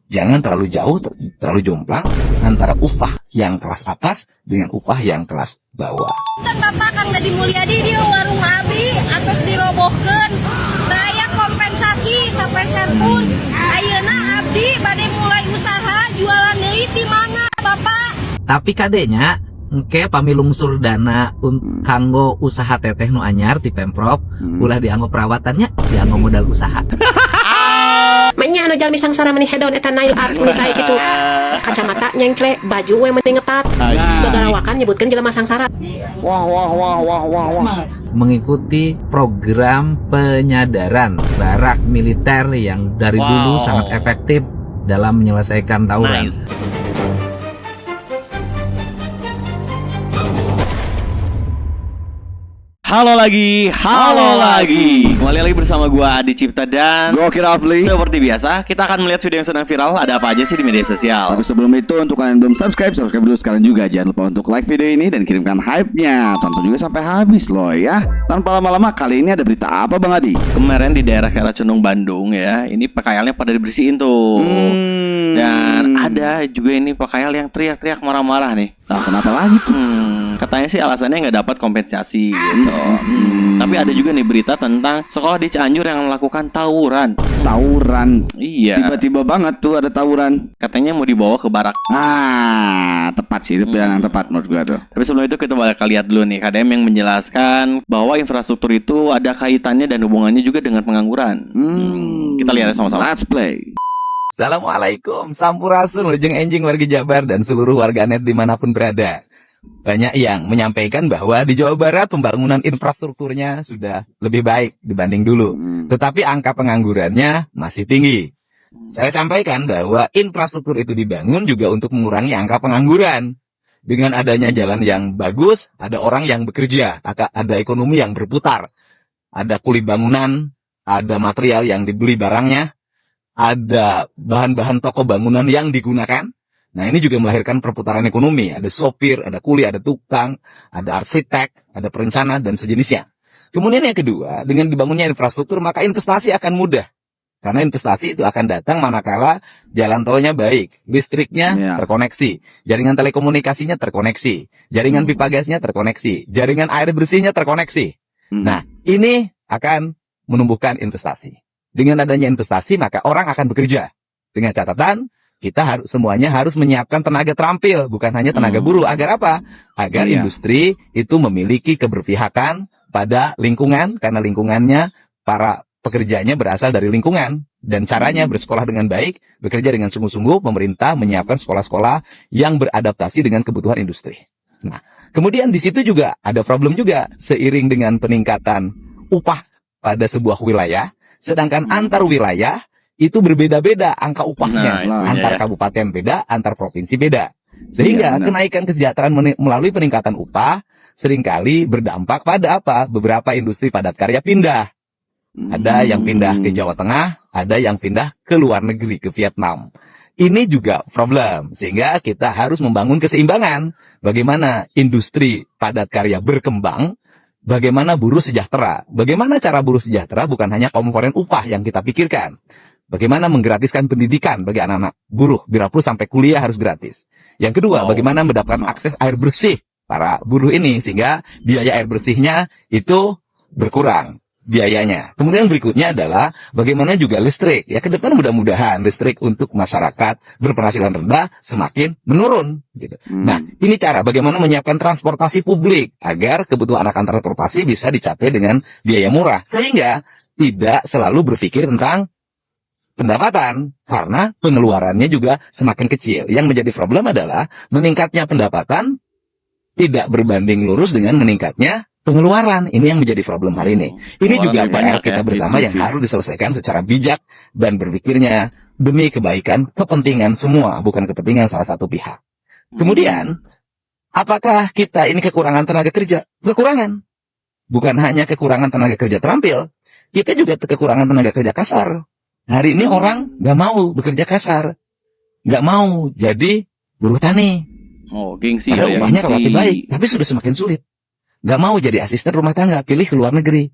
Jangan terlalu jauh, terlalu jomplang antara upah yang kelas atas dengan upah yang kelas bawah. Kan Bapak Kang Deddy Mulyadi di warung abdi atos dirobohkeun. Daya kompensasi sampai serpun. Ayeuna abdi bade mulai usaha jualan deui ti mana Bapak? Tapi kadenya engke pamilungsur dana kanggo usaha teteh nu anyar ti Pemprov ulah dianggo perawatannya, dianggo modal usaha. Manya anu jalmi sangsara meni hedon eta nail art meni saya gitu. Kacamata nyengcle, baju we meni ngetat. Gagarawakan nyebutkeun jelema sangsara. Wah. Mengikuti program penyadaran barak militer yang dari dulu sangat efektif dalam menyelesaikan tawuran. Halo lagi. Kembali lagi bersama gua Adi Cipta dan Gua Kirafli. seperti biasa, kita akan melihat video yang sedang viral. Ada apa aja sih di media sosial? Tapi sebelum itu, untuk kalian belum subscribe dulu sekarang juga. Jangan lupa untuk like video ini dan kirimkan hype-nya. Tonton juga sampai habis loh ya. Tanpa lama-lama, kali ini ada berita apa Bang Adi? Kemarin di daerah Karacunung, Bandung ya, ini PKL-nya pada dibersihin tuh. Dan ada juga ini PKL yang teriak-teriak marah-marah nih. Nah, kenapa lagi tuh? Katanya sih alasannya nggak dapat kompensasi gitu. Tapi ada juga nih berita tentang sekolah di Cianjur yang melakukan tawuran. Tawuran. Iya. Tiba-tiba banget tuh ada tawuran. Katanya mau dibawa ke barak. Tepat sih, itu pilihan yang tepat menurut gua tuh. Tapi sebelum itu kita bakal lihat dulu nih KDM yang menjelaskan bahwa infrastruktur itu ada kaitannya dan hubungannya juga dengan pengangguran. Kita lihat sama-sama. Let's play. Assalamualaikum, sampurasun, lejeng enjing warga Jabar dan seluruh warganet dimanapun berada. Banyak yang menyampaikan bahwa di Jawa Barat pembangunan infrastrukturnya sudah lebih baik dibanding dulu. Tetapi angka penganggurannya masih tinggi. Saya sampaikan bahwa infrastruktur itu dibangun juga untuk mengurangi angka pengangguran. Dengan adanya jalan yang bagus, ada orang yang bekerja, ada ekonomi yang berputar. Ada kuli bangunan, ada material yang dibeli barangnya, ada bahan-bahan toko bangunan yang digunakan. Nah, ini juga melahirkan perputaran ekonomi. Ada sopir, ada kuli, ada tukang, ada arsitek, ada perencana, dan sejenisnya. Kemudian yang kedua, dengan dibangunnya infrastruktur, maka investasi akan mudah. Karena investasi itu akan datang manakala jalan tolnya baik, listriknya terkoneksi, jaringan telekomunikasinya terkoneksi, jaringan pipa gasnya terkoneksi, jaringan air bersihnya terkoneksi. Nah, ini akan menumbuhkan investasi. Dengan adanya investasi, maka orang akan bekerja. Dengan catatan, kita semuanya harus menyiapkan tenaga terampil, bukan hanya tenaga buruh. Agar apa? Agar industri itu memiliki keberpihakan pada lingkungan, karena lingkungannya, para pekerjanya berasal dari lingkungan. Dan caranya bersekolah dengan baik, bekerja dengan sungguh-sungguh, pemerintah menyiapkan sekolah-sekolah yang beradaptasi dengan kebutuhan industri. Nah, kemudian di situ juga ada problem juga, seiring dengan peningkatan upah pada sebuah wilayah, sedangkan antar wilayah itu berbeda-beda angka upahnya. Antar kabupaten beda, antar provinsi beda. Sehingga kenaikan kesejahteraan melalui peningkatan upah seringkali berdampak pada apa? Beberapa industri padat karya pindah. Ada yang pindah ke Jawa Tengah, ada yang pindah ke luar negeri, ke Vietnam. Ini juga problem. Sehingga kita harus membangun keseimbangan. Bagaimana industri padat karya berkembang, bagaimana buruh sejahtera. Bagaimana cara buruh sejahtera bukan hanya komponen upah yang kita pikirkan. Bagaimana menggratiskan pendidikan bagi anak-anak buruh, bila perlu sampai kuliah harus gratis. Yang kedua, bagaimana mendapatkan akses air bersih para buruh ini, sehingga biaya air bersihnya itu berkurang biayanya. Kemudian berikutnya adalah bagaimana juga listrik. Ya, ke depan mudah-mudahan listrik untuk masyarakat berpenghasilan rendah semakin menurun. Gitu. Nah, ini cara bagaimana menyiapkan transportasi publik agar kebutuhan akan transportasi bisa dicapai dengan biaya murah. Sehingga tidak selalu berpikir tentang pendapatan, karena pengeluarannya juga semakin kecil. Yang menjadi problem adalah meningkatnya pendapatan tidak berbanding lurus dengan meningkatnya pengeluaran. Ini yang menjadi problem hari ini. Ini juga PR kita bersama yang harus diselesaikan secara bijak dan berpikirnya demi kebaikan kepentingan semua, bukan kepentingan salah satu pihak. Kemudian, apakah kita ini kekurangan tenaga kerja? Kekurangan. Bukan hanya kekurangan tenaga kerja terampil, kita juga kekurangan tenaga kerja kasar. Hari ini orang nggak mau bekerja kasar, nggak mau jadi buruh tani. Gengsi. Padahal upahnya relatif baik, tapi sudah semakin sulit. Nggak mau jadi asisten rumah tangga, pilih ke luar negeri.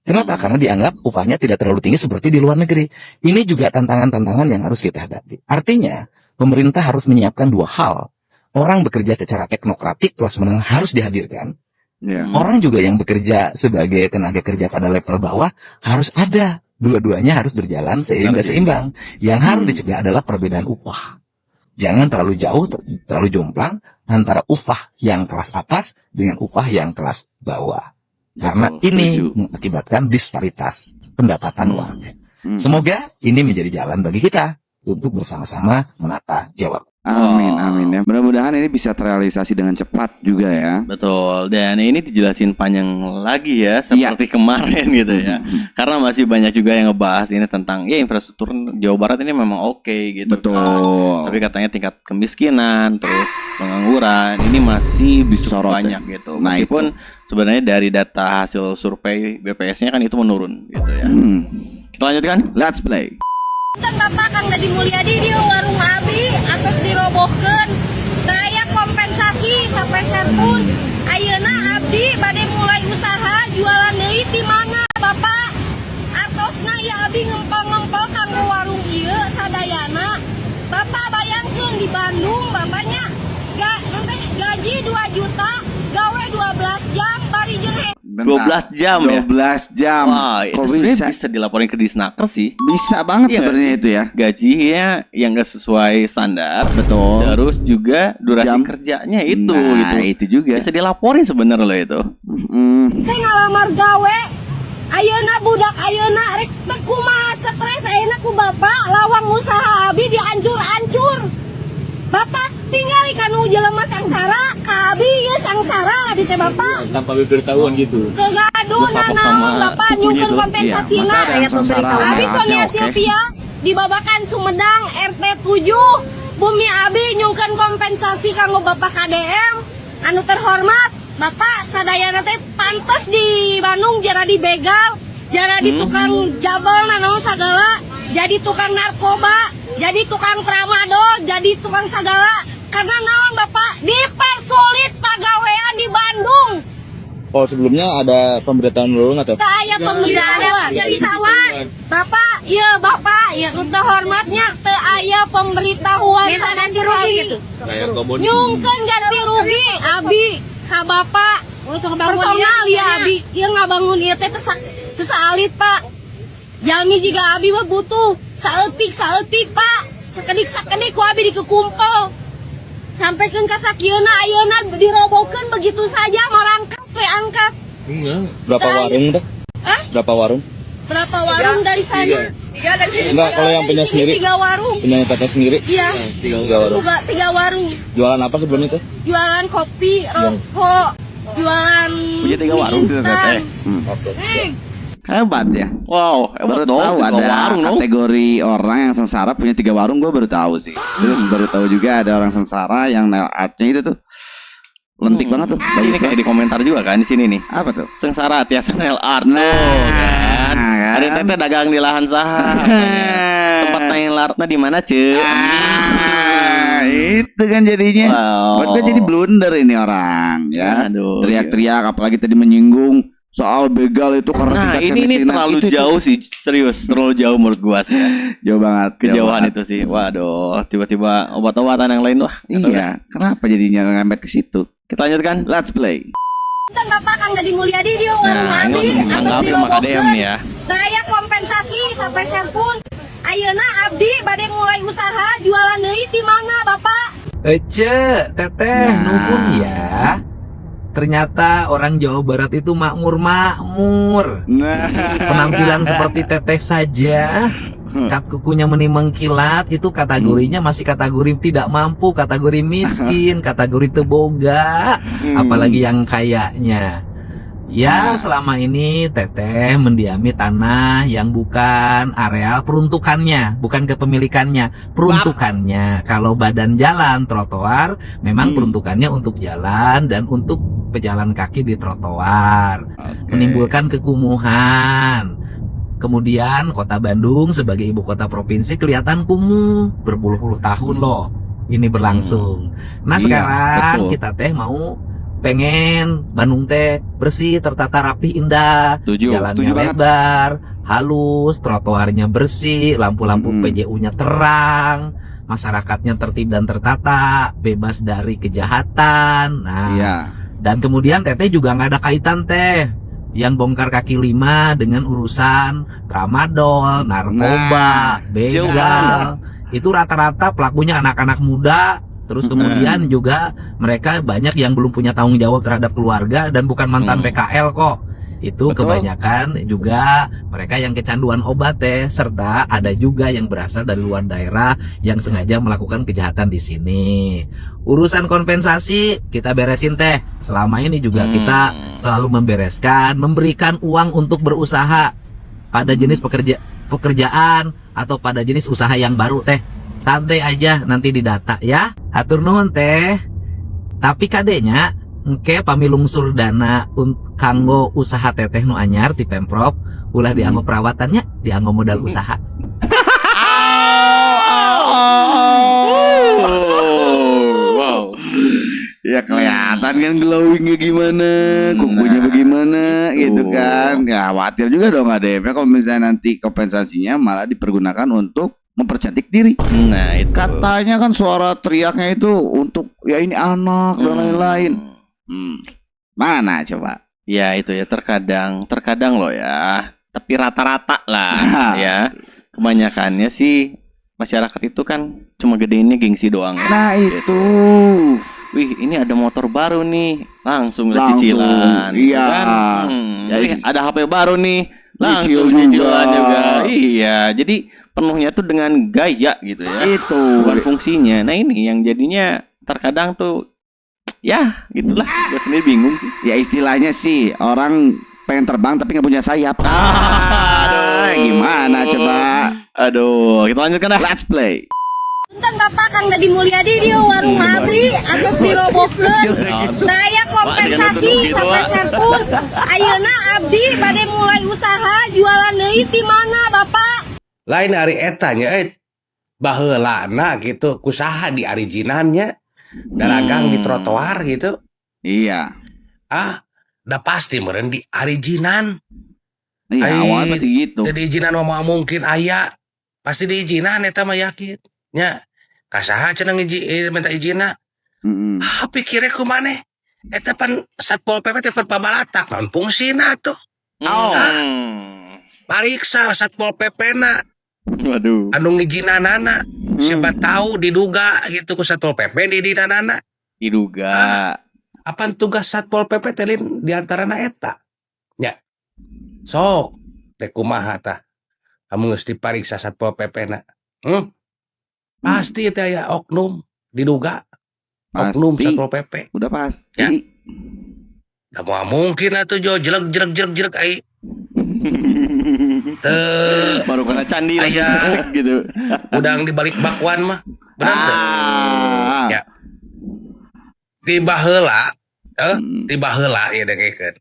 Kenapa? Karena dianggap upahnya tidak terlalu tinggi seperti di luar negeri. Ini juga tantangan-tantangan yang harus kita hadapi. Artinya, pemerintah harus menyiapkan dua hal. Orang bekerja secara teknokratik kelas menengah harus dihadirkan. Ya. Orang juga yang bekerja sebagai tenaga kerja pada level bawah harus ada. Dua-duanya harus berjalan seimbang. Yang harus dicegah adalah perbedaan upah. Jangan terlalu jauh, terlalu jomplang antara upah yang kelas atas dengan upah yang kelas bawah. Karena Betul, ini setuju. mengakibatkan disparitas pendapatan warga. Semoga ini menjadi jalan bagi kita untuk bersama-sama menata Jawa. Amin, amin ya. Mudah-mudahan ini bisa terrealisasi dengan cepat juga ya. Betul, dan ini dijelasin panjang lagi ya, seperti kemarin gitu ya. Karena masih banyak juga yang ngebahas ini tentang ya infrastruktur Jawa Barat ini memang oke gitu. Betul. Tapi katanya tingkat kemiskinan, terus pengangguran ini masih bisa Sorot banyak ya. gitu. Nah, Meskipun sebenarnya dari data hasil survei BPS-nya kan itu menurun gitu ya. Kita lanjutkan. Let's play. Kan Bapak Kang Deddy Mulyadi di warung Abi atos dirobohkeun. Daya kompensasi sampai serpun. Ayeuna Abdi bade mulai usaha jualan deui ti mana Bapak? Atosna ya Abi ngempol-ngempol kanggo warung ieu sadayana. Bapak bayangkeun di Bandung bapaknya gaji 2 juta, gawe 12 jam bari jeung 12 jam ya? 12 jam. Wah, itu Kok sebenarnya bisa? bisa dilaporin ke Disnaker sih. Bisa banget Iya, sebenarnya itu ya. Gajinya yang gak sesuai standar. Betul. Terus juga durasi Jam. kerjanya itu Nah, gitu. itu juga. Bisa dilaporin sebenarnya loh itu. saya ngalamar gawe. Ayeuna budak ayeuna rek teu kumaha stres ayeuna ku bapak lawang usaha Abi diancur-ancur. Bapak tinggal kanu jelema sangsara, ka Abi geus sangsara di teh bapak. Tanpa pemberitahuan gitu. Kegaduh Bersama naon bapak kuku nyungkeun gitu. kompensasina. Iya, masa ada yang sengsara? Abi Oke, Sonia oke. Silvia di Babakan Sumedang RT 7. Bumi Abi nyungkeun kompensasi kanggo bapak KDM. Anu terhormat, bapak sadayana teh pantes di Bandung jara dibegal, jara di tukang jabal naon sagala, jadi tukang narkoba, jadi tukang tramadol, jadi tukang sagala. Karena naon bapak dipersulit pagawean di Bandung. Oh, sebelumnya ada pemberitahuan dulu nggak tuh? Tak aya pemberitahuan jadi kawan. Bapak, ya nu hormatnya teu aya pemberitahuan sama sekali. Nyungkeun ganti rugi Abi ka bapak. Personal ya Abi, ieu ngabangun ieu teh teu saalit Pak. Jalmi jiga Abi mah butuh saeutik Pak. Sakedik ku Abi dikekumpul. Sampaikan ka sakieuna ayeuna dirobohkeun begitu saja merangkap we angkat. Berapa warung tuh? Hah? Berapa warung? Berapa warung dari sana? 3 dari sini. Enggak, kalau yang punya sendiri? 3 warung. Punya teteh sendiri? Iya. 3 warung. Buka 3 warung. Jualan apa sebelum itu? Jualan kopi, rokok, jualan Punya 3 mie warung tuh, instan. Teteh. Hebat ya. Wow, Baru hebat dong, tahu 3 ada warung dong. kategori orang yang sengsara punya 3 warung, gue baru tahu sih. Terus baru tahu juga ada orang sengsara yang nail artnya itu tuh lentik banget tuh. Ini Bagus kayak banget. di komentar juga kan di sini nih. Apa tuh? Sengsara tiasa nail art Nah, kan. kan. Ada teteh dagang di lahan saha. Tempat nail artnya di mana, Ce? Ah, itu kan jadinya. Wow. Buat gue jadi blunder ini orang ya. Aduh, Teriak-teriak apalagi tadi menyinggung soal begal itu karena Nah, tingkat ini kemiskinan. terlalu Itu. jauh sih, serius, terlalu jauh menurut gua sih ya. Jauh banget. jauh Kejauhan banget. itu sih. Waduh, tiba-tiba obat-obatan yang lain wah. nggak tahu dah. Iya, kenapa jadinya ngerembet ke situ? Kita lanjutkan. Let's play. Kan Bapak Kang Deddy Mulyadi di warung Nah, ini Abi langsung atas menanggapi sama KDM nih ya. Daya kompensasi sampai serpun. Ayeuna Abdi bade mulai usaha jualan deui ti mana Bapak? Teteh, Nah. nuhun ya. Ternyata orang Jawa Barat itu makmur. Nah, Penampilan seperti teteh saja, cat kukunya mengkilat, itu kategorinya masih kategori tidak mampu, kategori miskin, kategori teboga, apalagi yang kayaknya. Ya, selama ini teteh mendiami tanah yang bukan areal peruntukannya, bukan kepemilikannya, peruntukannya. Kalau badan jalan, trotoar, memang peruntukannya untuk jalan dan untuk pejalan kaki di trotoar, menimbulkan kekumuhan. Kemudian kota Bandung sebagai ibu kota provinsi kelihatan kumuh berpuluh-puluh tahun loh ini berlangsung. Nah Iya, sekarang betul. kita teh mau pengen Bandung teh bersih, tertata rapi, indah, Setuju. jalannya setuju banget. lebar, halus, trotoarnya bersih, lampu-lampu Mm-mm. PJU-nya terang, masyarakatnya tertib dan tertata, bebas dari kejahatan. Nah, Iya. dan kemudian teteh juga nggak ada kaitan teh yang bongkar kaki lima dengan urusan tramadol, narkoba, begal. Itu rata-rata pelakunya anak-anak muda. Terus kemudian juga mereka banyak yang belum punya tanggung jawab terhadap keluarga dan bukan mantan PKL kok. Itu Betul. kebanyakan juga mereka yang kecanduan obat teh, serta ada juga yang berasal dari luar daerah yang sengaja melakukan kejahatan di sini. Urusan kompensasi kita beresin teh. Selama ini juga kita selalu membereskan, memberikan uang untuk berusaha pada jenis pekerjaan atau pada jenis usaha yang baru teh. Santai aja nanti didata ya. Hatur nuhun teh. Tapi kadenya engke pamilungsur dana kanggo usaha teteh nu anyar ti Pemprov ulah dianggo perawatannya, dianggo modal usaha. Wow. Ya kelihatan kan glowingnya gimana, kukunya bagaimana gitu kan. Ya khawatir juga dong ADM-nya kalau misalnya nanti kompensasinya malah dipergunakan untuk mempercantik diri. Nah, itu. Katanya kan suara teriaknya itu untuk ya ini anak dan lain-lain. Mana coba? Ya itu ya terkadang loh ya. Tapi rata-rata lah ya. Kebanyakannya sih masyarakat itu kan cuma gedeinnya gengsi doang. Nah itu. Wih, ini ada motor baru nih, langsung Langsung, cicilan. iya. Kan? Ya, Wih, ada HP baru nih, langsung Cicil cicilan juga. juga. Iya, jadi penuhnya tuh dengan gaya gitu ya. Itu. Bukan fungsinya. Nah ini yang jadinya terkadang tuh ya gitulah, gue sendiri bingung sih. Ya istilahnya sih orang pengen terbang tapi nggak punya sayap. Gimana coba? Aduh, kita lanjutkan dah. Let's play. Punten Bapak Kang Dadi Mulyadi di warung abdi atos dirobohkeun. Daya kompensasi sampai serpun. Ayeuna abdi bade mulai usaha jualan deui ti mana Bapak? Lain ari etanya baheulana gitu kusaha di arijinannya daragang di trotoar gitu. Iya. Udah pasti meureun di arijinan. Iya Ai, awalnya pasti gitu. Teu diijinan mah mungkin aya. Pasti diijinan eta mah yakin. Nya kasaha cenah minta izina. Pikirnya kumaneh eta pan Satpol PP teh pabalatak naon fungsina tuh. Pariksa Satpol PP-na. Waduh. Anu ngijinanana. Siapa tahu diduga gitu ku Satpol PP didinanana. Diduga. Apaan tugas Satpol PP telin diantarana eta? Ya. Sok teh kumaha tah. Kamu geus dipariksa Satpol PP-na. Pasti teh aya oknum diduga. Oknum Pasti. Satpol PP. Udah pasti. Ya. Da moal mungkin atuh jo jelek ai. Teu Baru kena candi aya gitu. udang di balik bakwan mah. Benar teu? Ya. Tiba heula ya dengekeun.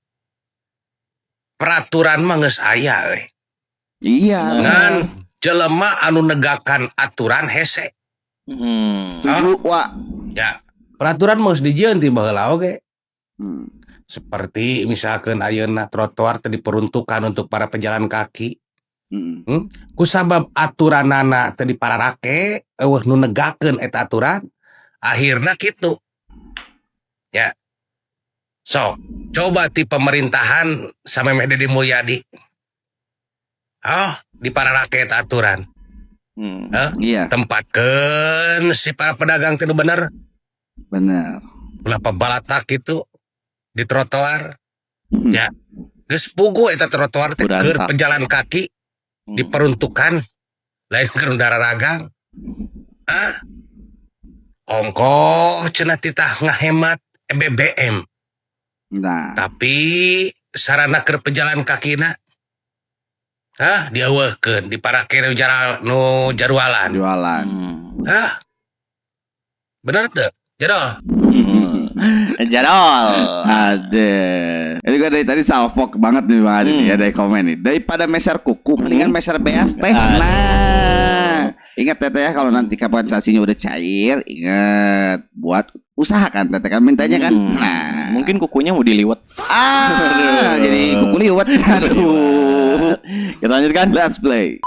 Peraturan mah geus aya euy. Iya. Ngan jelema anu negakan aturan hese. Setuju, Wak. Ya, peraturan mah geus dijieun ti baheula oge. Seperti misalkan ayeuna trotoar teh diperuntukkan untuk para pejalan kaki. Kusabab aturanana teh dipararake eueuh nu negakeun eta aturan, akhirna kitu. Ya. So, coba ti pemerintahan samemeh Dadi Mulyadi. Dipararake eta aturan. Iya. Tempatkeun si para pedagang teh nu bener. Benar. Ulah pabalatak gitu di trotoar. Ya. Geus pugu eta trotoar teh keur pejalan kaki diperuntukkan lain keur dararagang. Ongkoh cenah titah ngahemat BBM. Nah, Tapi sarana keur pejalan kakina dieuweuhkeun diparake nu jarualan. jualan. Bener teu? Jadol. Jadol. Ada. Ini juga dari tadi salfok banget nih Bang Adi nih, ya dari komen nih. Daripada meser kuku, mendingan meser beas teh. Nah, ingat teteh ya kalau nanti kompensasinya udah cair, ingat buat usaha kan teteh kan mintanya kan. Nah, Mungkin kukunya mau diliwet. jadi kuku liwat. Aduh. Kita lanjutkan. Let's play.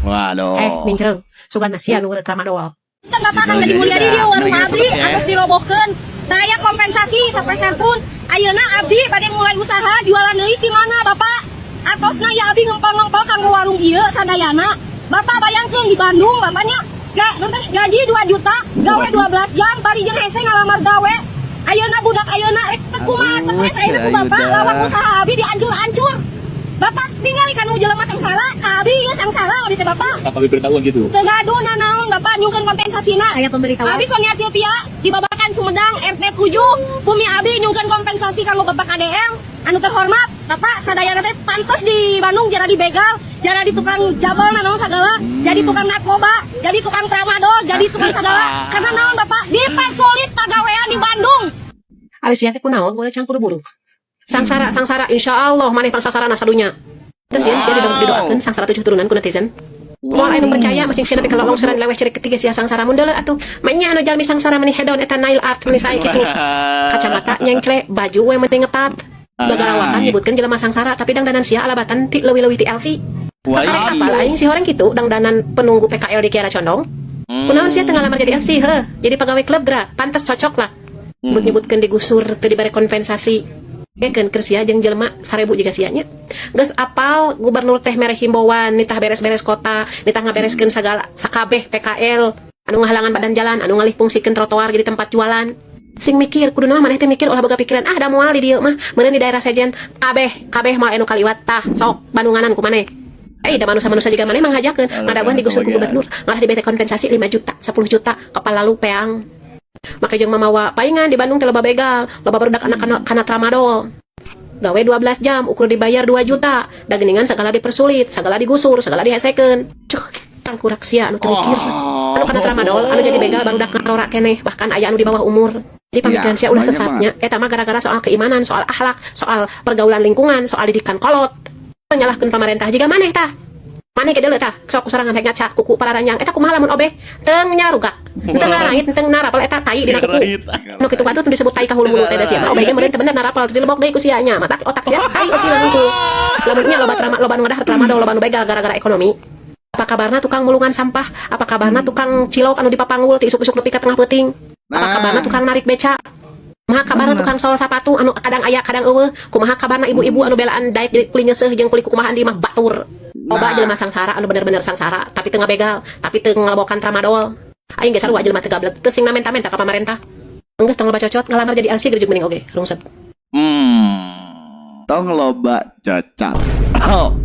Waduh. Mincreng, sugan nasian urut tramadol. Kan bapak kan di Mulyadi dia warung abdi atas dirobohkeun. Daya kompensasi sapeser pun. Ayeuna abdi bade mulai usaha jualan deui ti mana bapak? Atosna ya abdi ngempal-ngempal kanggo warung ieu sadayana. Bapak bayangkeun di Bandung bapaknya gaji 2 juta, gawe 12 jam, bari jeung hese ngalamar gawe. Ayeuna budak ayeuna teu kumaha stres ayeuna ku bapak lawan usaha abdi dihancur-hancur. Bapak tinggal ikan jelema sangsara, abdi geus sangsara abdi teh bapak. Apa diberitahuan gitu? Teu gaduh nanaon bapak nyungkeun kompensasina. Aya pemberitahuan. Abdi Sonia Silvia di Babakan Sumedang RT 7, Bumi abdi nyungkeun kompensasi kanggo bapak KDM. Anu terhormat, bapak sadayana teh pantos di Bandung jara dibegal, jara di tukang jabal nanaon sagala, jadi tukang narkoba, jadi tukang tramadol, jadi tukang sagala. Karena naon bapak dipersulit pagawean di Bandung. Alisia teh kunaon boleh campur buruk. Sangsara insya Allah maneh pangsasarana sadunya. Terus ya didoakeun sangsara 7 turunan ku netizen. Moal anu percaya masing sieun kalau longsoran leweh cerik ketiga sia sangsara mun deuleu atuh mainnya anu jalmi sangsara maneh hedon eta nail art maneh sae kitu. Kacamata nyengcle, baju we mending ngepat. Gagarawakan nyebutkeun jelema sangsara tapi dangdanan sia alabatan ti leuwih-leuwih ti LC. Karek apa lain si horeng kitu dangdanan penunggu PKL di Kiara Condong. Kunaon sia teu ngalamar jadi LC heuh, jadi pegawai klub gra, pantes cocok lah. Nyebutkeun digusur teu dibere kompensasi. Kan kersia jeung jelema 1000 juga sianya. Geus apal gubernur teh mere himbauan nitah beres-beres kota, nitah ngabereskeun sagala sakabeh PKL anu ngahalangan badan jalan, anu ngalih fungsikeun trotoar jadi tempat jualan. Sing mikir kudu mah maneh teh mikir ulah boga pikiran da moal di dieu mah meureun di daerah sejen kabeh mal anu kaliwat tah sok bandunganan ku maneh. Da manusia-manusia juga maneh manghajakeun ngadaguan digusur ku gubernur malah diberi kompensasi 5 juta, 10 juta kepala lu peang. Maka jeung mamawa paingan di Bandung teh loba begal, loba barudak anak kana tramadol. Gawe 12 jam, ukur dibayar 2 juta. Da geuningan segala dipersulit, segala digusur, segala dihesekeun. Cuh, tangkurak sia anu teu mikir. Anu kana tramadol, anu jadi begal barudak ngarora keneh, bahkan aya anu di bawah umur. Jadi pamikiran sia ulah sesatnya. Eta mah gara-gara soal keimanan, soal akhlak, soal pergaulan lingkungan, soal didikan kolot. Nyalahkeun pamarentah jiga maneh tah. Maneh ge deuleu tah, sok sorangan rek ngaca kuku pararanjang eta kumaha lamun obeh teu nyarugak. Teu ngarait teu narapal eta tai dina kuku. Nu kitu patut disebut tai kahulu-hulu teh da sia mah obeh ge meureun teu bener narapal dilebok deui ku sia nya mata otak sia tai osina hungkul. Lamun nya loba nu ngadahar tramadol loba nu begal gara-gara ekonomi. Apa kabarna tukang mulungan sampah? Apa kabarna tukang cilok anu dipapanggul ti isuk-isuk nepi ka tengah peuting? Apa kabarna tukang narik beca? Kumaha kabarna tukang sol sapatu anu kadang aya kadang eueuh? Kumaha kabarna ibu-ibu anu belaan daek jadi kuli nyeuseuh jeung kuli kumahaan di mah batur? Loba jelema sangsara anu bener-bener sangsara tapi teu ngabegal, tapi teu ngalabokan tramadol. Aing ge sarua jelema teu gablek, teu sing menta-menta ka pamarentah. Enggeus tong loba cocot ngalamar jadi LC gerejek mending oge, rungsep. Tong loba cocot. Oh.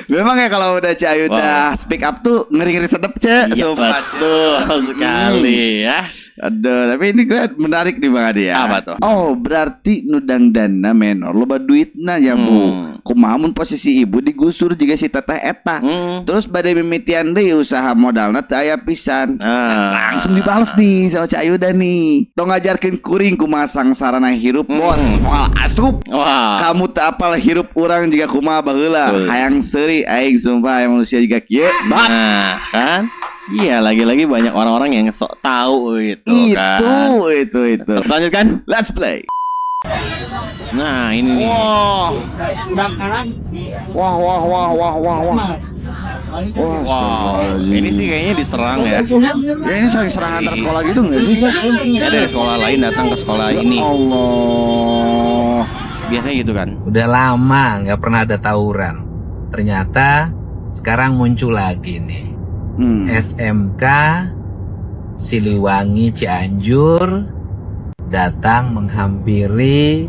Memang ya kalau udah Ci Ayu udah speak up tuh ngeri-ngeri sedep, Ce. Iya, betul sekali ya. Aduh, tapi ini gue menarik nih Bang Adi ya. Apa tuh? Oh, berarti nudang dana menor loba duitna ya, Bu. Kumaha mun posisi ibu digusur juga si teteh eta. Terus bade mimitian deui usaha modalna teu aya pisan. Langsung dibales nih sama Ci Ayu dah nih. Tong ngajarkeun kuring kumaha sangsarana hirup, Bos. Moal asup. Wah. Kamu teu apal hirup urang juga kumaha baheula. Hayang seuri aing sumpah aya manusia juga kieu. Nah, kan? Iya, lagi-lagi banyak orang-orang yang sok tahu gitu kan. Itu. Lanjutkan. Let's play. Nah, ini nih. Wow. Ini sih kayaknya diserang ya. Ya ini saling serang antar sekolah gitu nggak sih? Ya dari sekolah lain datang ke sekolah ini. Allah. Biasanya gitu kan. Udah lama nggak pernah ada tawuran. Ternyata sekarang muncul lagi nih. SMK Siliwangi Cianjur datang menghampiri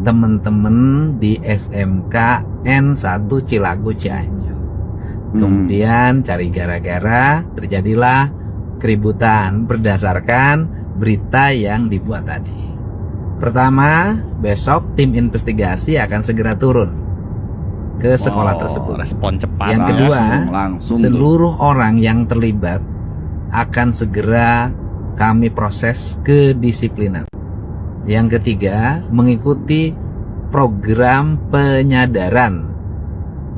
teman-teman di SMK N1 Cilago Cianjur. Kemudian cari gara-gara, terjadilah keributan berdasarkan berita yang dibuat tadi. Pertama, besok tim investigasi akan segera turun ke sekolah tersebut. Respon cepat. Yang kedua, langsung seluruh orang yang terlibat akan segera kami proses kedisiplinan. Yang ketiga, mengikuti program penyadaran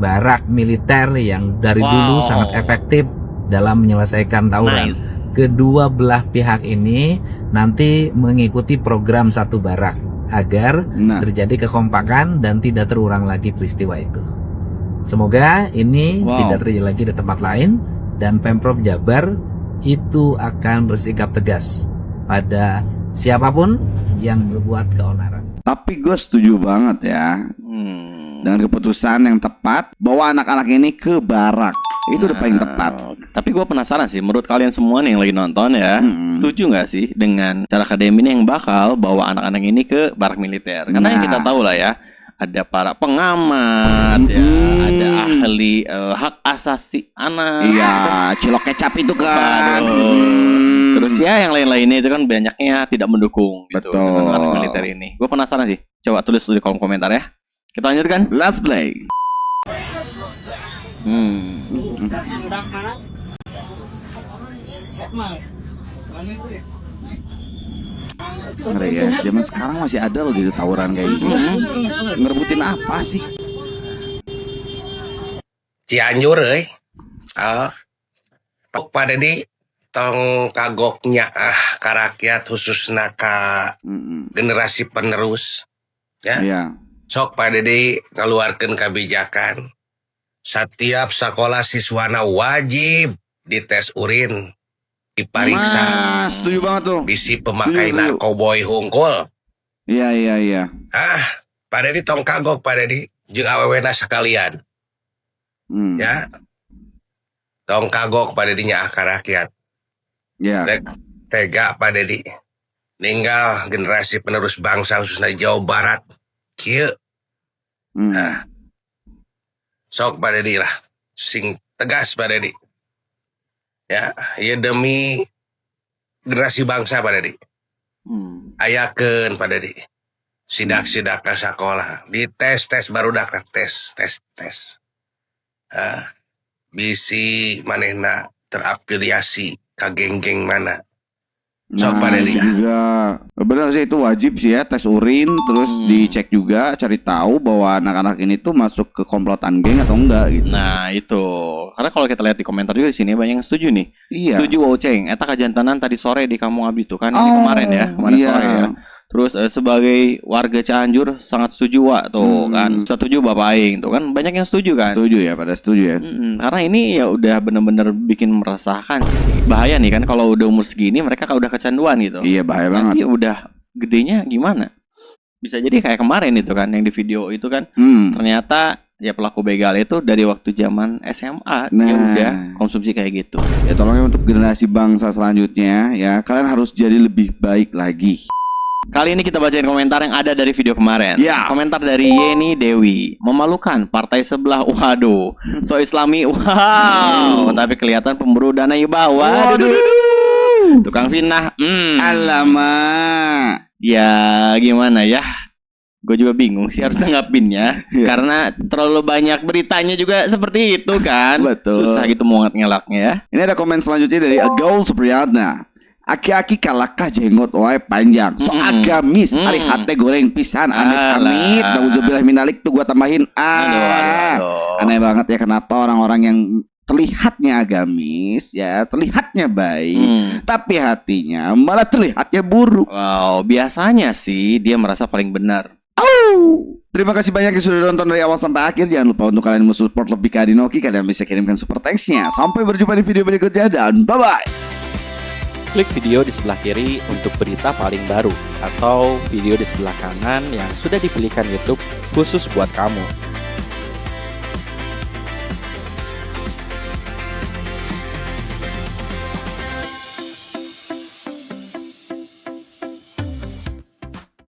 barak militer yang dari dulu sangat efektif dalam menyelesaikan tawuran. Kedua belah pihak ini nanti mengikuti program satu barak agar terjadi kekompakan dan tidak terulang lagi peristiwa itu. Semoga ini tidak terjadi lagi di tempat lain dan Pemprov Jabar itu akan bersikap tegas pada siapapun yang berbuat keonaran. Tapi gue setuju banget ya dengan keputusan yang tepat bahwa anak-anak ini ke barak. Itu udah paling tepat. Tapi gue penasaran sih, menurut kalian semua nih yang lagi nonton ya, setuju nggak sih dengan cara akademi ini yang bakal bawa anak-anak ini ke barak militer? Karena yang kita tahu lah ya, ada para pengamat, ya, ada ahli hak asasi anak. Iya, cilok kecap itu kan. Terus ya yang lain-lainnya itu kan banyaknya tidak mendukung gitu Betul. dengan barak militer ini. Gue penasaran sih. Coba tulis di kolom komentar ya. Kita lanjutkan. Let's play. Ngeri ya, zaman sekarang masih ada loh gitu tawuran kayak gitu. Ngerebutin apa sih? Cianjur pada di tong kagoknya ka rakyat khususna ka generasi penerus ya. Iya. Sok pada di ngaluarkeun kebijakan setiap sekolah siswana wajib dites urin, diperiksa. Setuju banget tuh. Bisi pemakai Setuju. narkoboy hungkul. Iya. Pada di tong kagok pada di jeung awewena sekalian. Ya. Tong kagok pada dinya ka rakyat. Ya. Rek tega pada di ninggal generasi penerus bangsa khususnya di Jawa Barat. Kieu. Sok pada di lah sing tegas pada di. Ya, ieu demi generasi bangsa pada di. Ayakeun pada di. Sidak-sidak ka sakolah, dites barudak tes. Bisi manehna terafiliasi ka geng-geng mana. Sok pada di. Juga benar sih, itu wajib sih ya, tes urin, terus dicek juga, cari tahu bahwa anak-anak ini tuh masuk ke komplotan geng atau enggak gitu. Nah itu, karena kalau kita lihat di komentar juga di sini banyak yang setuju nih. Iya. Setuju Woceng, eta kajantanan tadi sore di Kampung Abi tuh kan, ini kemarin sore ya. Terus sebagai warga Cianjur sangat setuju tuh kan, setuju Bapak Aing tuh kan, banyak yang setuju kan. Setuju ya, pada setuju ya. Karena ini ya udah bener-bener bikin meresahkan. Bahaya nih kan kalau udah umur segini mereka udah kecanduan gitu. Iya, bahaya Nanti banget. udah gedenya gimana? Bisa jadi kayak kemarin itu kan, yang di video itu kan, ternyata ya pelaku begal itu dari waktu zaman SMA dia udah konsumsi kayak gitu. Ya tolong ya untuk generasi bangsa selanjutnya ya, kalian harus jadi lebih baik lagi. Kali ini kita bacain komentar yang ada dari video kemarin. Ya. Komentar dari Yeni Dewi. Memalukan, partai sebelah, waduh. So Islami, wow. Tapi kelihatan pemburu dana hibah, waduh. Tukang fitnah, Alamak. Ya gimana ya? Gue juga bingung sih harus tanggapinnya. Karena terlalu banyak beritanya juga seperti itu kan. Betul. Susah gitu mau ngelaknya ya. Ini ada komen selanjutnya dari Agaul Supriyatna. Aki-aki kalakah jenggot wae panjang. So agamis ari hate goreng pisan amit-amit. Nauzubillah minalik tuh gua tambahin. Aneh banget ya, kenapa orang-orang yang terlihatnya agamis ya, terlihatnya baik, tapi hatinya malah terlihatnya buruk. Wow, biasanya sih dia merasa paling benar. Terima kasih banyak yang sudah nonton dari awal sampai akhir. Jangan lupa untuk kalian support lebih ke Adinoki, kalian bisa kirimkan super thanks-nya. Sampai berjumpa di video berikutnya dan bye-bye. Klik video di sebelah kiri untuk berita paling baru, atau video di sebelah kanan yang sudah dipilihkan YouTube khusus buat kamu.